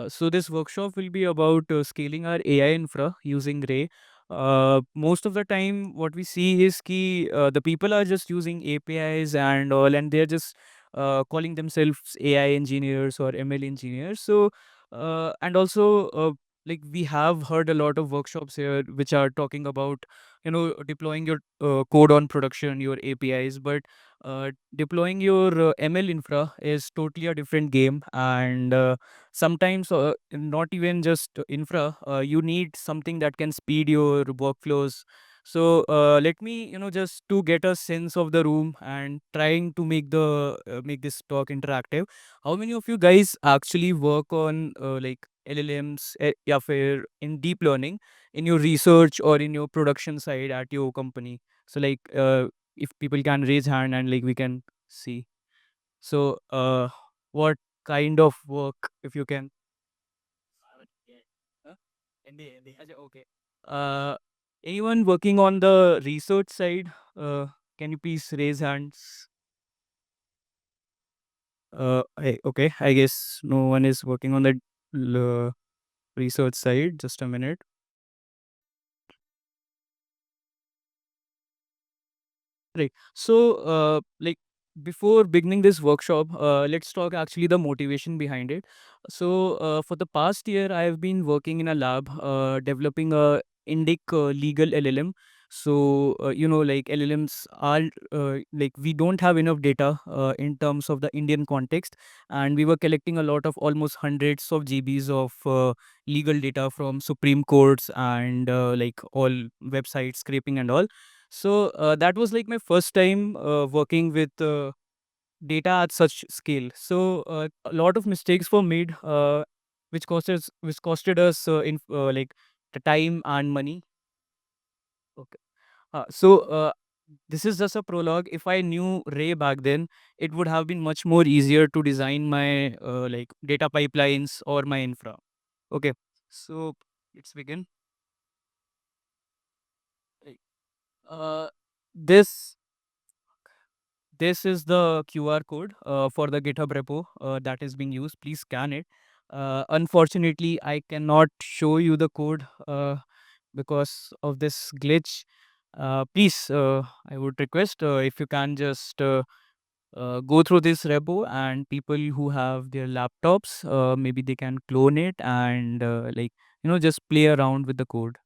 So this workshop will be about scaling our AI infra using Ray. Most of the time, what we see is ki the people are just using APIs and all, and they're just calling themselves AI engineers or ML engineers. So and also like we have heard a lot of workshops here which are talking about deploying your code on production, your APIs, but deploying your ML infra is totally a different game, and sometimes not even just infra, you need something that can speed your workflows. So let me just to get a sense of the room and trying to make this talk interactive. How many of you guys actually work on like LLMs, या फिर in deep learning in your research or in your production side at your company? So like if people can raise hand and like we can see. So what kind of work, if you can? Huh? MBA. अच्छा, okay. Uh, anyone working on the research side? Can you please raise hands? Okay. I guess no one is working on the research side. Just a minute. Right. So, like before beginning this workshop, let's talk actually the motivation behind it. So, for the past year, I have been working in a lab, developing a Indic legal LLM. So, like LLMs are like we don't have enough data in terms of the Indian context, and we were collecting a lot of almost hundreds of GBs of legal data from Supreme Courts and like all websites scraping and all. So that was like my first time working with data at such scale. So a lot of mistakes were made, which costed us in like the time and money. Okay. So this is just a prologue. If I knew Ray back then, it would have been much more easier to design my like data pipelines or my infra. Okay. So let's begin. Right. Uh, this This is the QR code for the GitHub repo that is being used. Please scan it. Unfortunately, I cannot show you the code because of this glitch. Please, I would request if you can just go through this repo, and people who have their laptops, maybe they can clone it and like just play around with the code.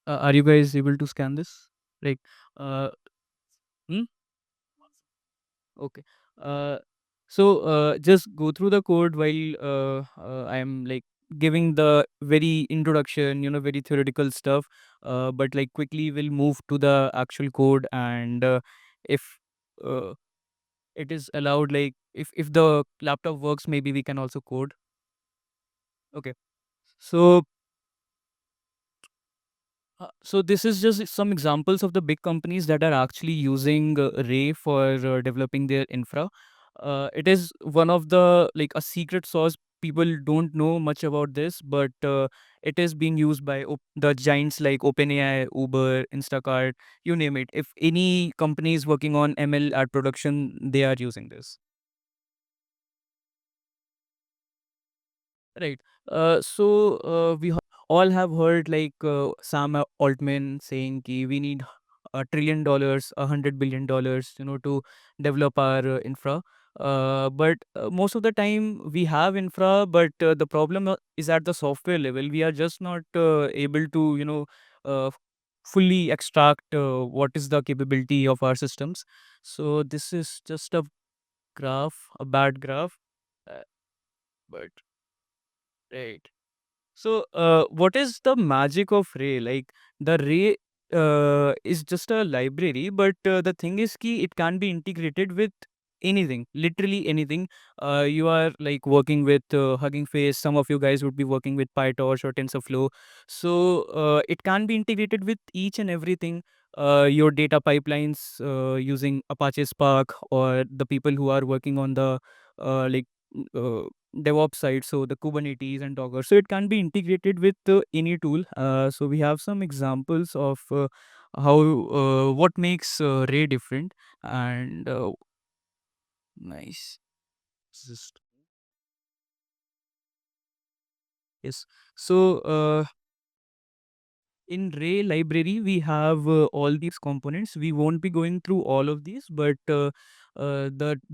Are you guys able to scan this? Like, uh, hmm? Okay. Uh, so just go through the code while I'm like giving the very introduction, very theoretical stuff. But like quickly we'll move to the actual code, and if uh, it is allowed, like if the laptop works, maybe we can also code. Okay. So so this is just some examples of the big companies that are actually using Ray for developing their infra. It is one of the like a secret sauce. People don't know much about this, but it is being used by the giants like OpenAI, Uber, Instacart, you name it. If any company is working on ML at production, they are using this. Right. So we all have heard like Sam Altman saying ki we need $1 trillion, $100 billion, to develop our infra. But most of the time we have infra, but the problem is at the software level. We are just not able to, uh, fully extract what is the capability of our systems. So this is just a graph, a bad graph, uh, but right. So, what is the magic of Ray? Like the Ray is just a library, but the thing is, ki it can be integrated with anything, literally anything. You are like working with Hugging Face. Some of you guys would be working with PyTorch or TensorFlow. So, it can be integrated with each and everything. Your data pipelines using Apache Spark, or the people who are working on the like DevOps side, so the Kubernetes and Docker. So it can be integrated with any tool. So we have some examples of how what makes Ray different, and nice. Yes. So in Ray library, we have all these components. We won't be going through all of these, but the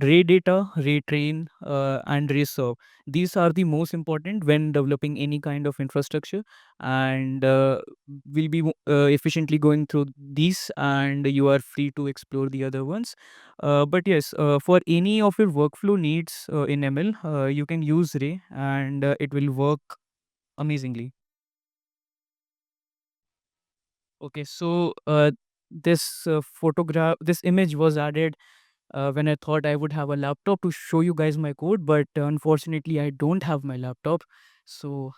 Ray data, Ray train, and Ray serve. These are the most important when developing any kind of infrastructure, and we'll be efficiently going through these, and you are free to explore the other ones. But yes, for any of your workflow needs in ML, you can use Ray, and it will work amazingly. Okay, so this image was added when I thought I would have a laptop to show you guys my code, but unfortunately, I don't have my laptop, so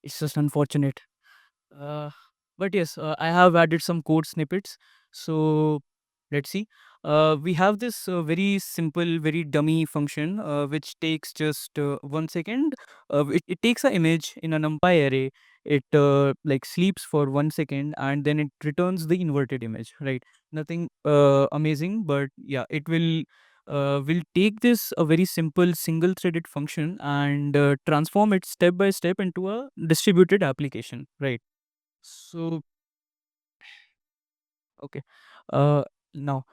it's just unfortunate. Uh, but yes, I have added some code snippets. So let's see. We have this very simple, very dummy function which takes just 1 second. It takes an image in a NumPy array. It like sleeps for 1 second and then it returns the inverted image. Right? Nothing amazing, but yeah, it will take this a very simple single threaded function and transform it step by step into a distributed application. Right? So, okay. Uh, Now,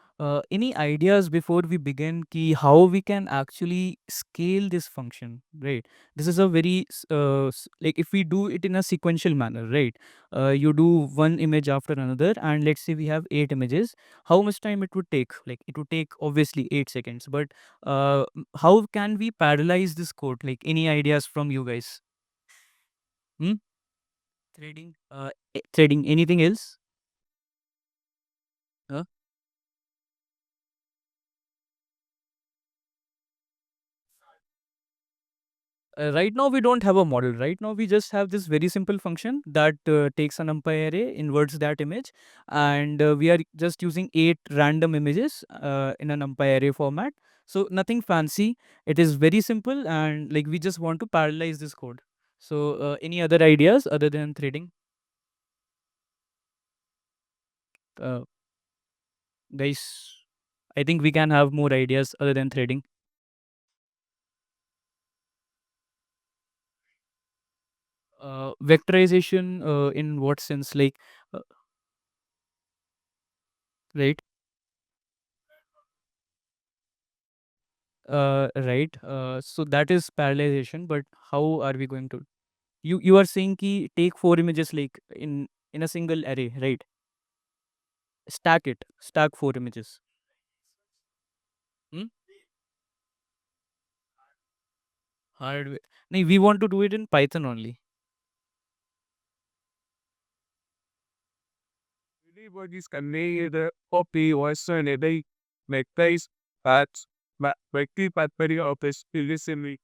any ideas before we begin ki how we can actually scale this function, right? This is a very like if we do it in a sequential manner, right? You do one image after another, and let's say we have 8 images. How much time it would take? Like it would take obviously 8 seconds, but how can we parallelize this code? Like any ideas from you guys? Hmm? Threading, threading. Anything else? Huh? Right now we don't have a model. Right now we just have this very simple function that takes an numpy array, inverts that image, and we are just using 8 random images in a numpy array format. So nothing fancy. It is very simple, and like we just want to parallelize this code. So any other ideas other than threading, uh, guys? I think we can have more ideas other than threading. Vectorization in what sense? Like, uh, right? Right. So that is parallelization, but how are we going to? You are saying ki take 4 images like in a single array, right? Stack it, stack 4 images. Hmm? Hard way. No, we want to do it in Python only. Anybody's can make the copy or send a day, make place, but make the but very of this listening.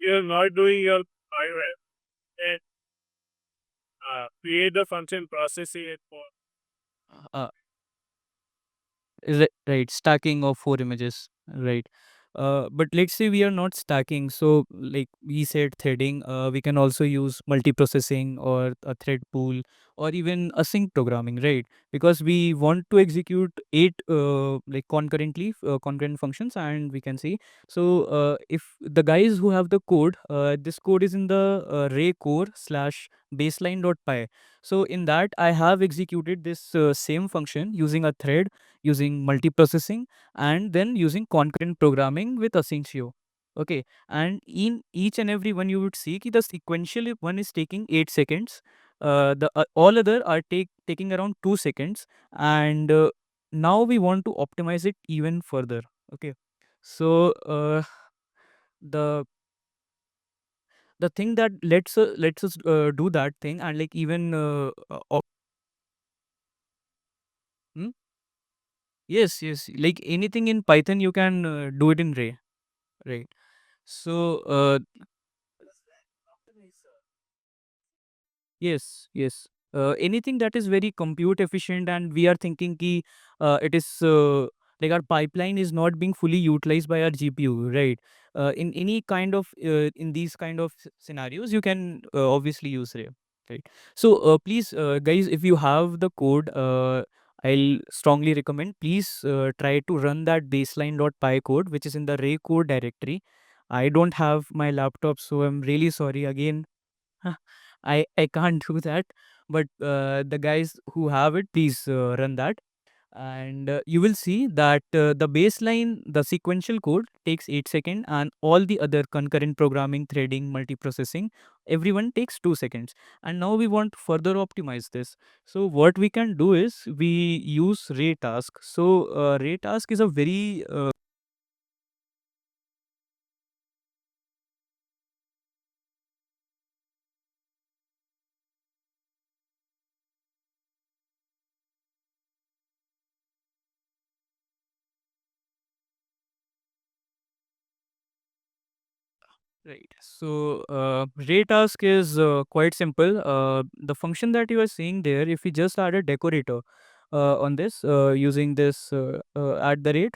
You're not doing your private and create the function processing it for. Uh, right, stacking of 4 images, right? But let's say we are not stacking, so like we said threading, we can also use multiprocessing or a thread pool or even async programming, right? Because we want to execute 8 like concurrently concurrent functions, and we can see. So if the guys who have the code, this code is in the ray core slash baseline.py. So in that I have executed this same function using a thread, using multiprocessing, and then using concurrent programming with asyncio. Okay, and in each and every one you would see ki the sequential one is taking 8 seconds, the all other are taking around 2 seconds, and now we want to optimize it even further. Okay, so the the thing that lets us do that thing, and like even hmm? Yes, yes, like anything in Python you can do it in Ray, right? So, yes, yes. Anything that is very compute efficient, and we are thinking ki it is like our pipeline is not being fully utilized by our GPU, right? In any kind of in these kind of scenarios, you can obviously use Ray, right? So please, guys, if you have the code, I'll strongly recommend, please try to run that baseline.py code, which is in the ray code directory. I don't have my laptop, so I'm really sorry again. I can't do that, but the guys who have it, please run that, and you will see that the baseline, the sequential code takes 8 seconds, and all the other concurrent programming, threading, multiprocessing, everyone takes 2 seconds. And now we want to further optimize this. So what we can do is we use ray task. So ray task is a very right. So, ray task is quite simple. The function that you are seeing there, if we just add a decorator on this using this at the rate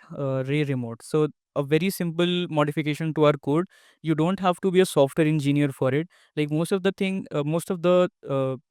ray remote. So, a very simple modification to our code. You don't have to be a software engineer for it. Like most of the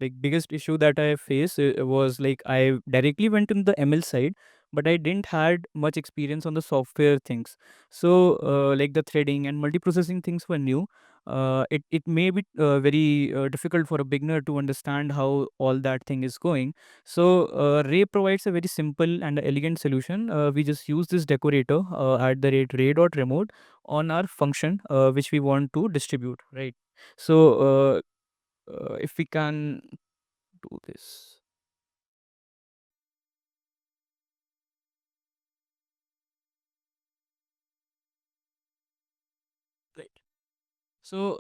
like biggest issue that I face was like I directly went in the ML side, but I didn't had much experience on the software things. So, like the threading and multiprocessing things were new. It may be very difficult for a beginner to understand how all that thing is going. So, Ray provides a very simple and elegant solution. We just use this decorator at the rate ray.remote on our function which we want to distribute, right? So, if we can do this. Right. So,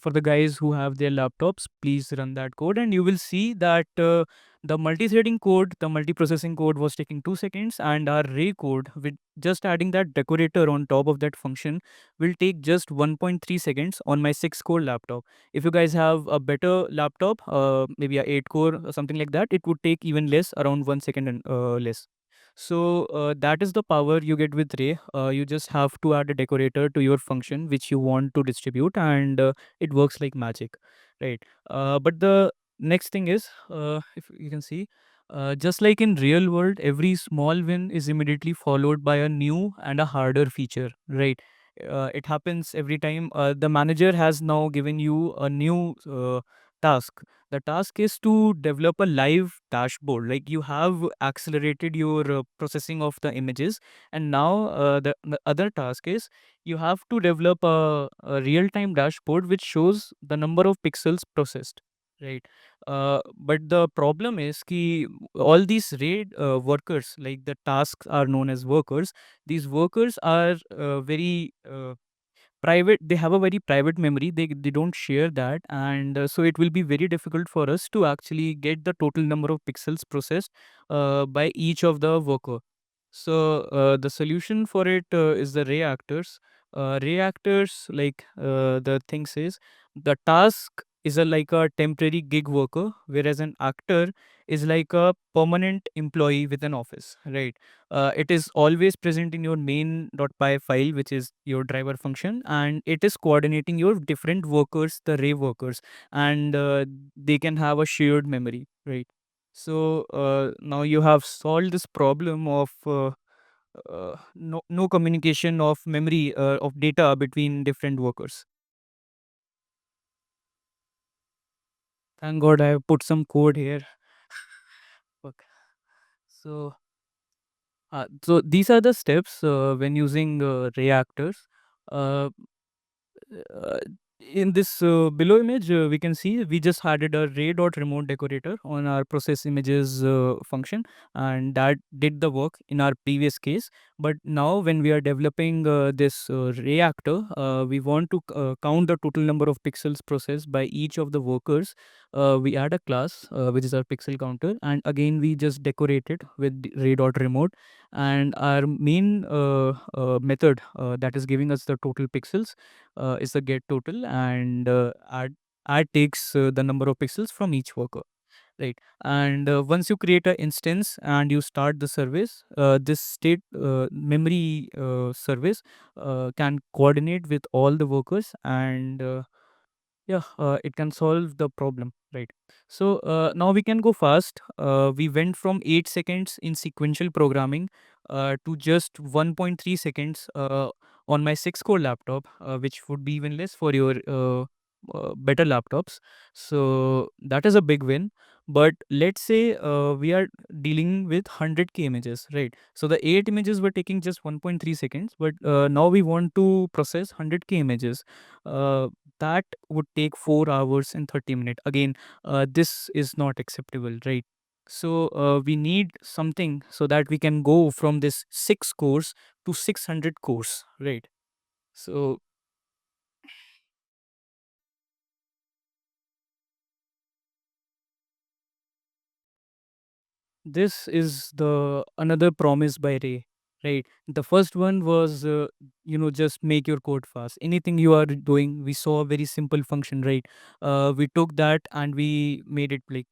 for the guys who have their laptops, please run that code, and you will see that the multi-threading code, the multi-processing code was taking 2 seconds, and our ray code with just adding that decorator on top of that function will take just 1.3 seconds on my 6-core laptop. If you guys have a better laptop, maybe a 8-core or something like that, it would take even less, around 1 second and less. So that is the power you get with Ray. You just have to add a decorator to your function which you want to distribute, and it works like magic, right? But the next thing is, if you can see, just like in real world, every small win is immediately followed by a new and a harder feature, right? It happens every time. The manager has now given you a new task. The task is to develop a live dashboard. Like you have accelerated your processing of the images, and now the other task is you have to develop a real-time dashboard which shows the number of pixels processed. Right. But the problem is ki all these RAID workers, like the tasks are known as workers. These workers are very private. They have a very private memory. They don't share that, and so it will be very difficult for us to actually get the total number of pixels processed by each of the worker. So the solution for it is the reactors. Reactors, like the thing says, the task is a like a temporary gig worker, whereas an actor is like a permanent employee with an office, right? It is always present in your main.py file, which is your driver function, and it is coordinating your different workers, the ray workers, and they can have a shared memory, right? So now you have solved this problem of no communication of memory of data between different workers. Thank God I have put some code here. Okay. So, so these are the steps when using reactors. Uh, uh, in this below image, we can see we just added a ray.remote decorator on our process images function, and that did the work in our previous case. But now when we are developing this reactor, we want to count the total number of pixels processed by each of the workers. We add a class which is our pixel counter, and again we just decorate it with ray.remote, and our main method that is giving us the total pixels is the get total, and add takes the number of pixels from each worker, right? And once you create an instance and you start the service, this state memory service can coordinate with all the workers, and yeah, it can solve the problem. Right. So now we can go fast. We went from 8 seconds in sequential programming to just 1.3 seconds on my 6-core laptop, which would be even less for your better laptops. So that is a big win. But let's say we are dealing with 100K images, right? So the 8 images were taking just 1.3 seconds, but now we want to process 100K images. Uh, that would take 4 hours and 30 minutes. Again, this is not acceptable, right? So we need something so that we can go from this 6 cores to 600 cores, right? So this is the another promise by Ray, right? The first one was, just make your code fast. Anything you are doing, we saw a very simple function, right? We took that and we made it like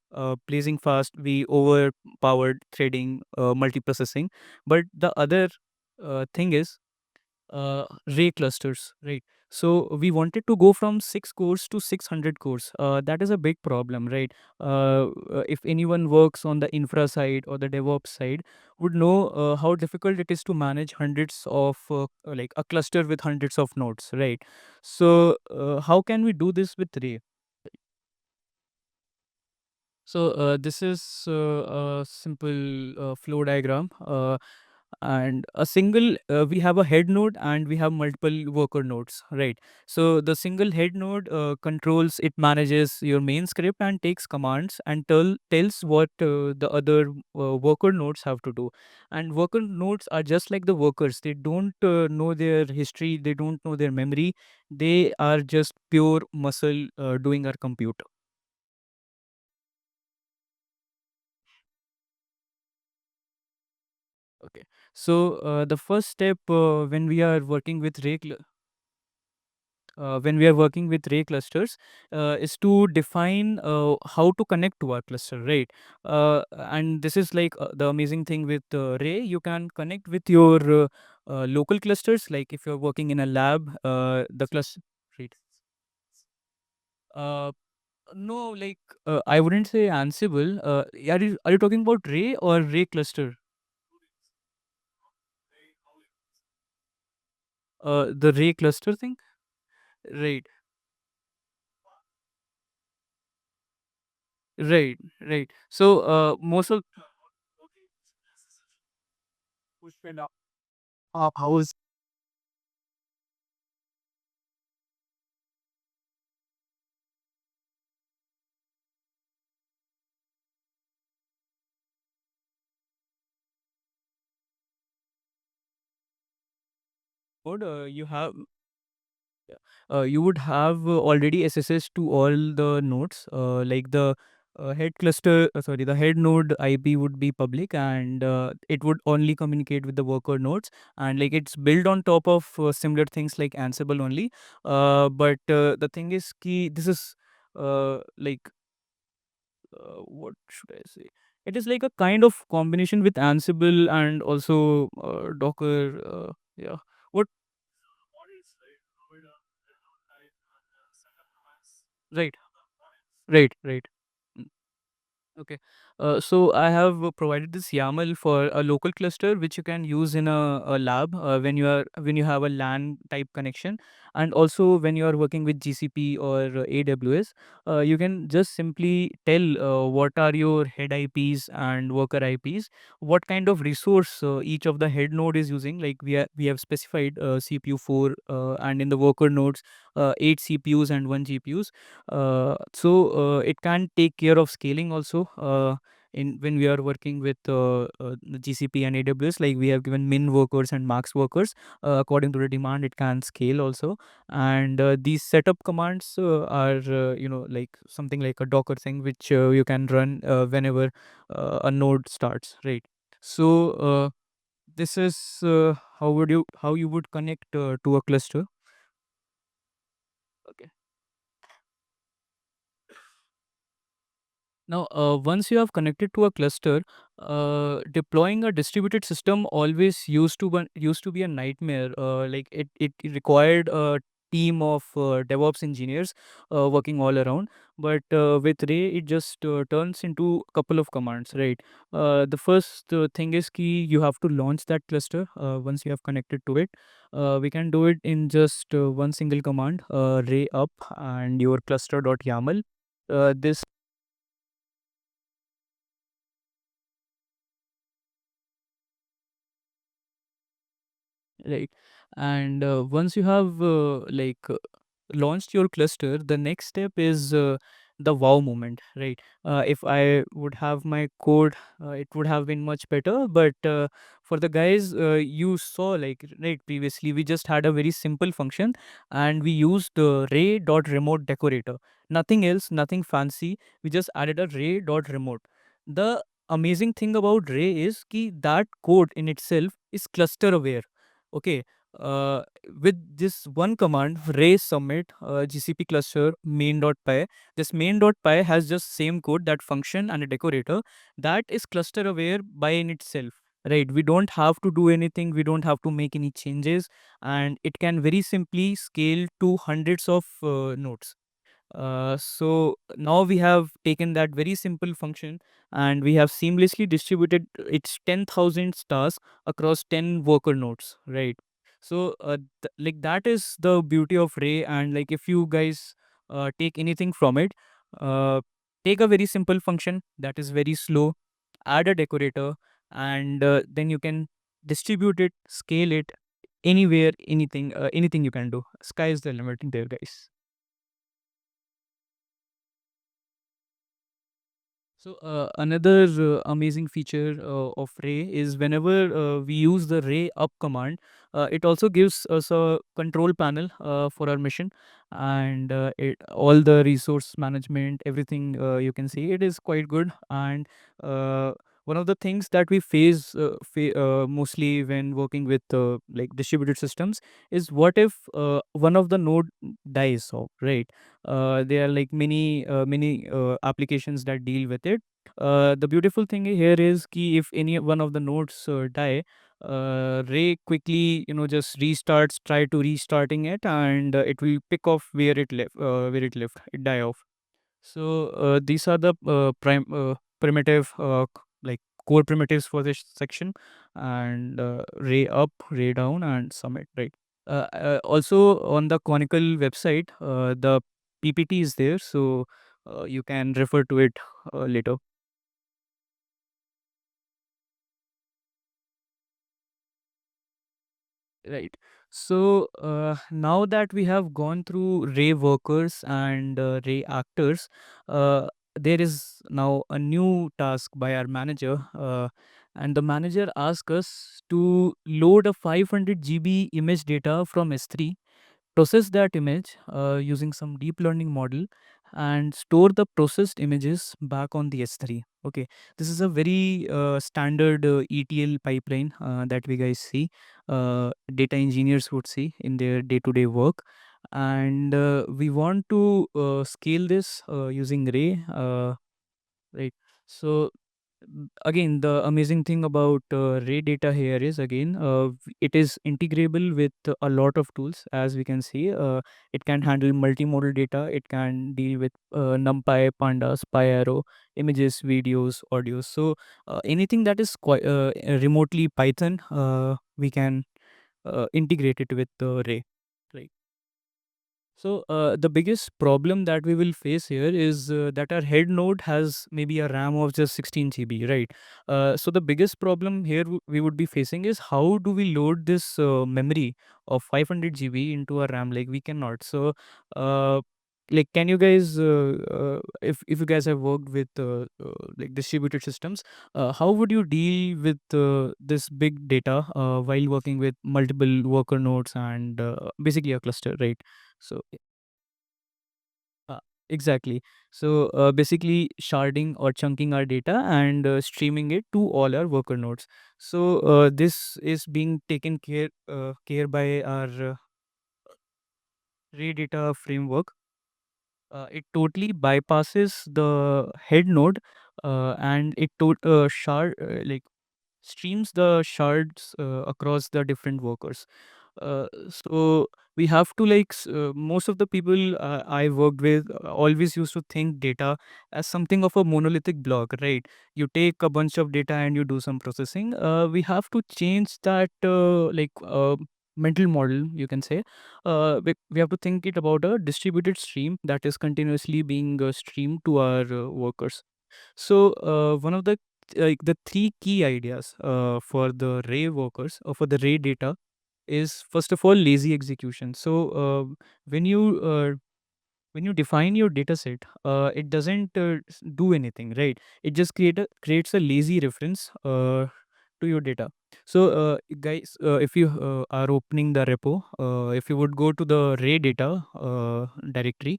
blazing fast. We overpowered threading, multiprocessing. But the other thing is ray clusters, right? So we wanted to go from 6 cores to 600 cores. That is a big problem, right? If anyone works on the infra side or the DevOps side, would know how difficult it is to manage hundreds of like a cluster with hundreds of nodes, right? So how can we do this with ray? So this is a simple flow diagram. And a single we have a head node and we have multiple worker nodes, right? So the single head node controls, it manages your main script and takes commands and tells what the other worker nodes have to do. And worker nodes are just like the workers. They don't know their history, they don't know their memory. They are just pure muscle doing our compute. Okay. So the first step when we are working with when we are working with ray clusters is to define how to connect to our cluster, right? And this is like the amazing thing with ray. You can connect with your local clusters, like if you're working in a lab, the cluster, right? Uh, no, like I wouldn't say Ansible. Are you talking about ray or ray cluster? The ray cluster thing, right? Right, right. So, most of how is code? You would have already SSS to all the nodes. Like the head cluster, sorry, the head node IP would be public, and it would only communicate with the worker nodes. And like it's built on top of similar things like Ansible only. But the thing is, key. This is like what should I say? It is like a kind of combination with Ansible and also Docker. Yeah. What? Right. Right. Right. Okay. So I have provided this YAML for a local cluster which you can use in a lab when you have a LAN type connection, and also when you are working with GCP or AWS. You can just simply tell what are your head IPs and worker IPs, what kind of resource each of the head node is using. Like we have specified CPU 4 and in the worker nodes 8 CPUs and 1 GPUs. So it can take care of scaling also. In when we are working with the GCP and AWS, like we have given min workers and max workers according to the demand. It can scale also, and these setup commands are like something like a Docker thing which you can run whenever a node starts, right? So this is how you would connect to a cluster. Okay. Now, once you have connected to a cluster, deploying a distributed system always used to be a nightmare. Like it required team of DevOps engineers working all around. But with Ray, it just turns into a couple of commands, right? The first thing is key you have to launch that cluster once you have connected to it. We can do it in just one single command, ray up and your cluster.yaml. This right, and once you have launched your cluster, the next step is the wow moment, right? If I would have my code, it would have been much better. But for the guys, you saw, like, right, previously we just had a very simple function, and we used ray.remote decorator. Nothing else, nothing fancy. We just added a ray.remote. The amazing thing about Ray is ki that code in itself is cluster aware. Okay, uh, with this one command, ray submit gcp cluster main.py. This main.py has just same code, that function and a decorator, that is cluster aware by in itself, right? We don't have to do anything, we don't have to make any changes, and it can very simply scale to hundreds of nodes. So now we have taken that very simple function, and we have seamlessly distributed its 10,000 stars across 10 worker nodes, right? So like that is the beauty of Ray. And like if you guys take anything from it, uh, take a very simple function that is very slow, add a decorator, and then you can distribute it, scale it anywhere, anything you can do. Sky is the limit there, guys. So another amazing feature of Ray is whenever we use the Ray up command, it also gives us a control panel for our mission, and all the resource management, everything, you can see it is quite good. And uh, one of the things that we face mostly when working with like distributed systems is, what if one of the node dies off, right? There are like many applications that deal with it. The beautiful thing here is ki if any one of the nodes die, Ray quickly, just restarts, try to restarting it, and it will pick off where it left, it die off. So these are the primitive, like core primitives for this section, and ray up, ray down, and summit. Right. Also on the Conical website, the PPT is there, so you can refer to it later. Right. So now that we have gone through Ray workers and Ray actors, there is now a new task by our manager. And the manager asks us to load a 500 GB image data from S3, process that image using some deep learning model, and store the processed images back on the S3. Okay, this is a very standard ETL pipeline that we guys see, data engineers would see in their day-to-day work. And we want to scale this using Ray, right? So again, the amazing thing about Ray data here is, again, it is integrable with a lot of tools. As we can see, it can handle multimodal data, it can deal with NumPy, Pandas, PyArrow, images, videos, audios. So anything that is quite remotely Python, we can integrate it with Ray. Right. So the biggest problem that we will face here is that our head node has maybe a RAM of just 16 GB, right? So the biggest problem here we would be facing is, how do we load this memory of 500 GB into a RAM? Like we cannot. So uh, like, can you guys, if you guys have worked with like distributed systems, how would you deal with this big data while working with multiple worker nodes and basically a cluster, right? So uh, exactly. So basically sharding or chunking our data and streaming it to all our worker nodes. So this is being taken care by our Ray data framework. It totally bypasses the head node, and it shard like streams the shards across the different workers. So we have to most of the people I worked with always used to think data as something of a monolithic block, right? You take a bunch of data and you do some processing. We have to change that mental model, you can say. We have to think it about a distributed stream that is continuously being streamed to our workers. So one of the three key ideas for the ray workers or for the ray data is first of all lazy execution. So when you when you define your data set, it doesn't do anything, right? It just creates a lazy reference to your data. So guys, if you are opening the repo, if you would go to the ray data directory,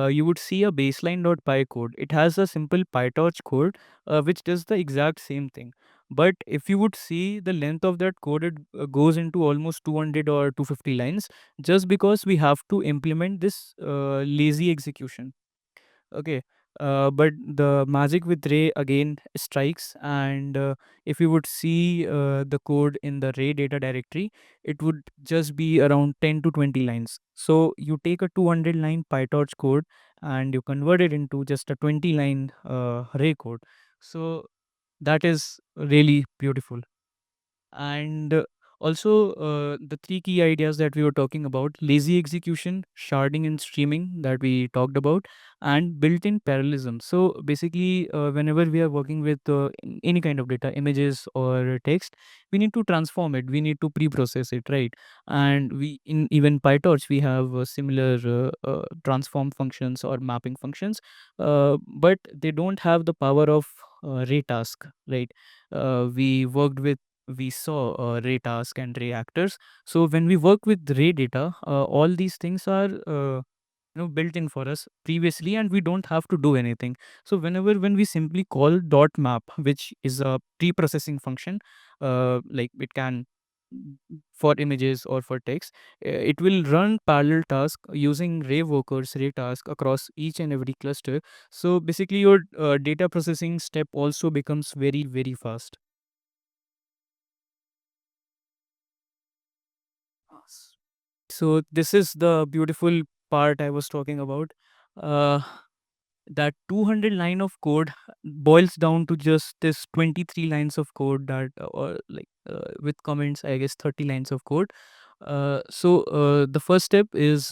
you would see a baseline.py code. It has a simple pytorch code which does the exact same thing. But if you would see the length of that code, it goes into almost 200 or 250 lines, just because we have to implement this lazy execution. Okay. But the magic with ray again strikes, and if you would see the code in the ray data directory, it would just be around 10 to 20 lines. So you take a 200 line pytorch code and you convert it into just a 20 line ray code. So that is really beautiful. And also the three key ideas that we were talking about: lazy execution, sharding and streaming that we talked about, and built-in parallelism. So basically whenever we are working with any kind of data, images or text, we need to transform it, we need to pre-process it, right? And we in even pytorch we have similar transform functions or mapping functions, but they don't have the power of ray task, right? We saw ray task and ray actors. So when we work with ray data, all these things are built in for us previously, and we don't have to do anything. So when we simply call dot map, which is a pre-processing function, like it can for images or for text, it will run parallel task using ray workers, ray task across each and every cluster. So basically your data processing step also becomes very very fast. So this is the beautiful part I was talking about. Uh, that 200 line of code boils down to just this 23 lines of code that, or with comments, I guess 30 lines of code. So the first step is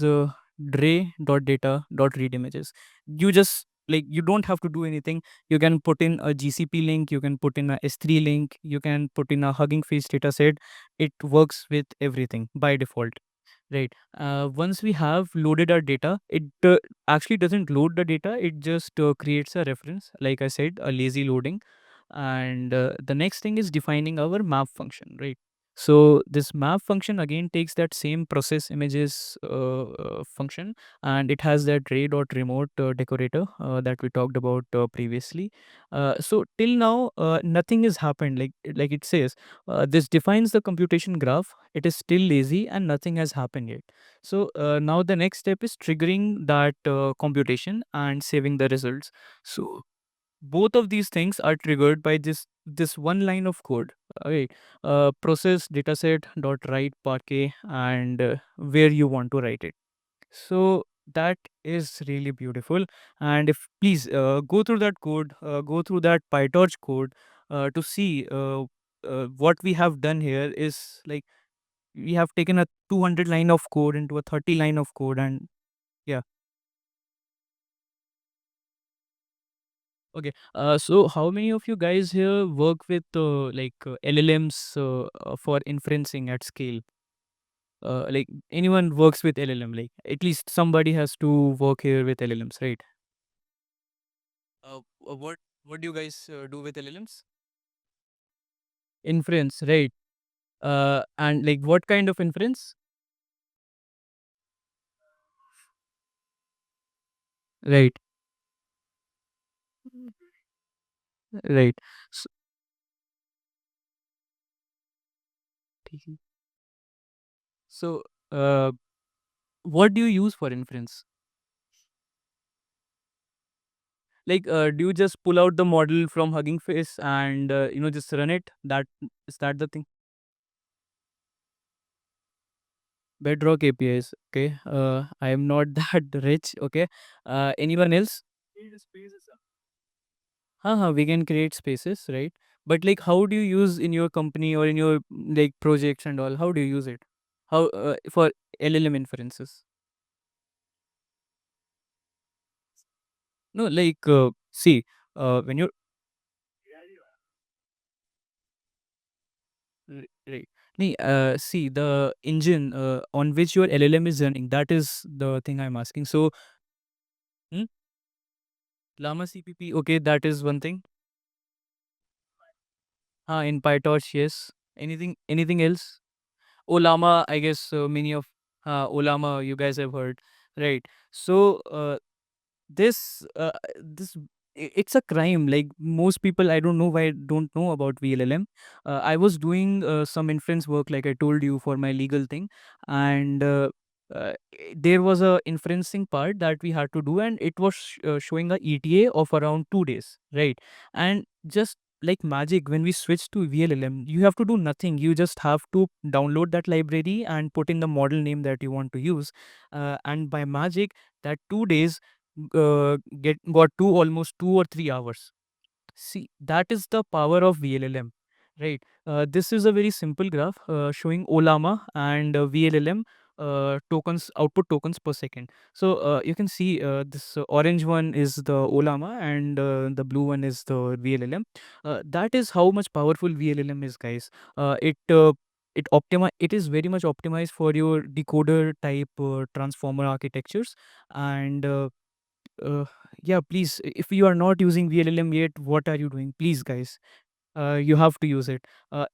dray.data.read images. You just you don't have to do anything. You can put in a GCP link, you can put in a S3 link, you can put in a Hugging Face dataset. It works with everything by default. Right. Once we have loaded our data, it actually doesn't load the data. It just creates a reference. Like I said, a lazy loading. And the next thing is defining our map function, right? So this map function again takes that same process images function, and it has that ray.remote decorator that we talked about previously. So till now, nothing has happened. Like it says, this defines the computation graph. It is still lazy and nothing has happened yet. So now the next step is triggering that computation and saving the results. So both of these things are triggered by this one line of code. Okay. Process dataset dot write parquet, and where you want to write it. So that is really beautiful. And if please go through that code, go through that pytorch code to see what we have done here is like we have taken a 200 line of code into a 30 line of code. And yeah. Okay. So how many of you guys here work with LLMs for inferencing at scale? Like anyone works with LLM? Like at least somebody has to work here with LLMs, right? What do you guys do with LLMs? Inference, right? And like what kind of inference? Right, right. So, so what do you use for inference? Like, do you just pull out the model from Hugging Face and just run it? That is that the thing? Bedrock APIs. Okay. I am not that rich. Okay. Anyone else? We can create spaces, right? But like, how do you use in your company or in your like projects and all? How do you use it? How for LLM inferences? No, like, see, when you're right. Nee, see the engine on which your LLM is running. That is the thing I'm asking. So, hmm? Llama CPP. Okay, that is one thing. In PyTorch, yes. Anything else? Olama, I guess many of Olama you guys have heard, right? So this this it's a crime. Like most people, I don't know why don't know about VLLM. I was doing some inference work, like I told you, for my legal thing, and there was a inferencing part that we had to do, and it was showing a ETA of around 2 days, right? And just like magic, when we switch to VLLM, you have to do nothing. You just have to download that library and put in the model name that you want to use, and by magic, that 2 days get got to almost 2 or 3 hours. See, that is the power of VLLM, right? This is a very simple graph showing Olama and VLLM tokens, output tokens per second. So you can see this orange one is the Olama and the blue one is the VLLM. That is how much powerful VLLM is, guys. It is very much optimized for your decoder type transformer architectures, and uh, yeah, please, if you are not using VLLM yet, what are you doing? Please, guys, you have to use it.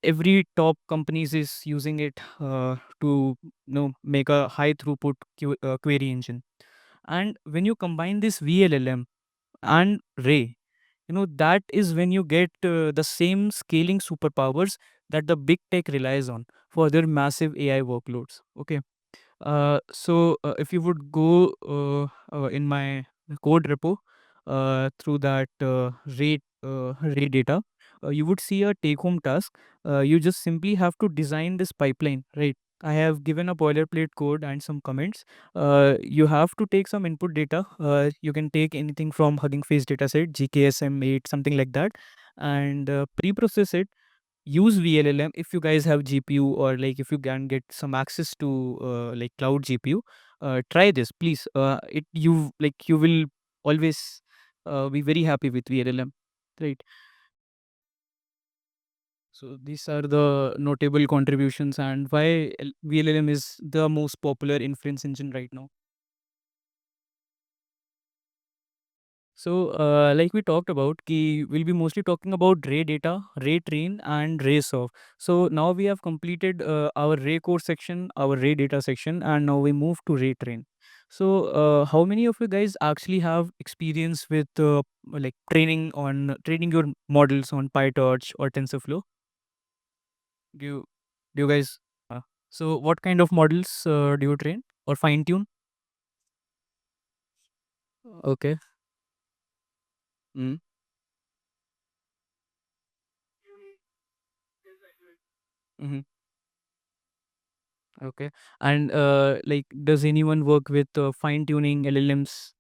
Every top companies is using it to make a high throughput query engine. And when you combine this VLLM and Ray, that is when you get the same scaling superpowers that the big tech relies on for their massive AI workloads. Okay. So if you would go in my code repo through that rate data, you would see a take home task. You just simply have to design this pipeline, right? I have given a boilerplate code and some comments. You have to take some input data. You can take anything from Hugging Face dataset, GKSM8, something like that, and pre-process it. Use VLLM if you guys have GPU, or like if you can get some access to like cloud GPU. Try this, please. It you like you will always be very happy with VLLM, right? So these are the notable contributions and why VLLM is the most popular inference engine right now. So, like we talked about, we'll be mostly talking about Ray data, Ray train, and Ray solve. So now we have completed our Ray core section, our Ray data section, and now we move to Ray train. So, how many of you guys actually have experience with like training your models on PyTorch or TensorFlow? Do you, do you guys? Uh, so, what kind of models do you train or fine tune? Okay. Mm. Mm-hmm. Okay. And like, does anyone work with fine tuning LLMs?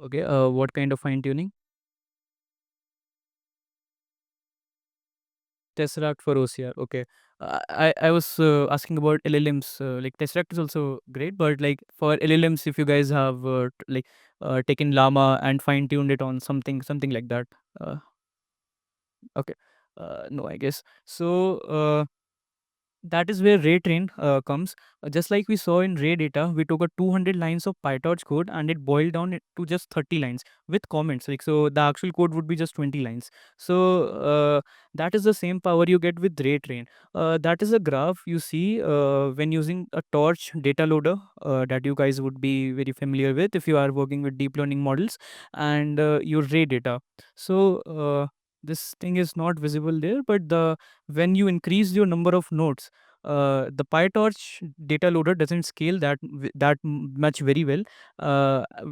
Okay. What kind of fine tuning? Tesseract for OCR. Okay. I was asking about LLMs. Like Tesseract is also great, but like for LLMs, if you guys have taken Llama and fine tuned it on something like that. Uh, okay. No, I guess so. That is where Ray train comes. Just like we saw in Ray data, we took a 200 lines of PyTorch code and it boiled down it to just 30 lines with comments. Like so, the actual code would be just 20 lines. So that is the same power you get with Ray train. That is a graph you see when using a Torch data loader that you guys would be very familiar with if you are working with deep learning models, and your Ray data. So this thing is not visible there, but the when you increase your number of nodes, the PyTorch data loader doesn't scale much very well,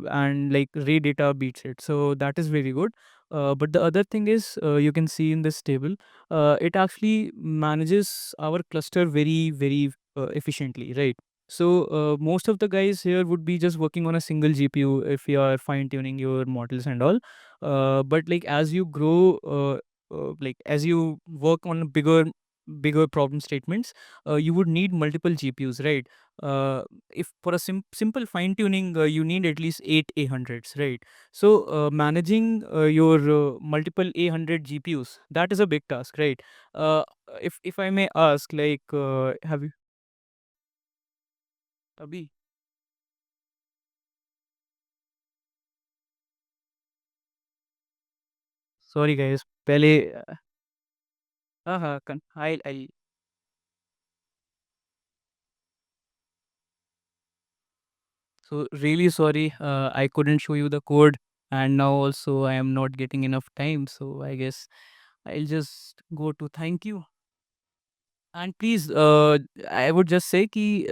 and like Ray data beats it. So that is very good. But the other thing is, you can see in this table, it actually manages our cluster very, very efficiently, right? So most of the guys here would be just working on a single GPU if you are fine tuning your models and all. But like as you grow, like as you work on bigger problem statements, you would need multiple GPUs, right? If for a simple fine tuning, you need at least 8 A100s, right? So managing your multiple A100 GPUs, that is a big task, right? Uh, if I may ask, like, have you Abhi? Sorry guys, पहले हाँ हाँ I'll so really sorry, I couldn't show you the code, and now also I am not getting enough time, so I guess I'll just go to thank you. And please, I would just say ki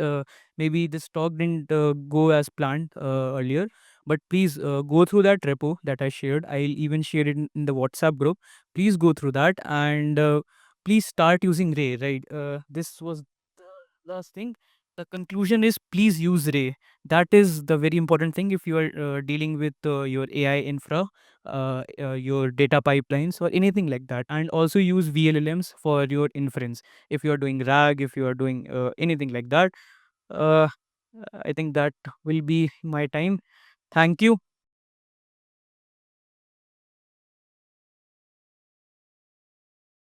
maybe this talk didn't go as planned earlier, but please go through that repo that I shared. I'll even share it in the WhatsApp group. Please go through that, and please start using Ray. Right, this was the last thing. The conclusion is please use Ray. That is the very important thing if you are dealing with your AI infra, your data pipelines, or anything like that, and also use VLLMs for your inference if you are doing RAG, if you are doing anything like that. uh, I think that will be my time. Thank you.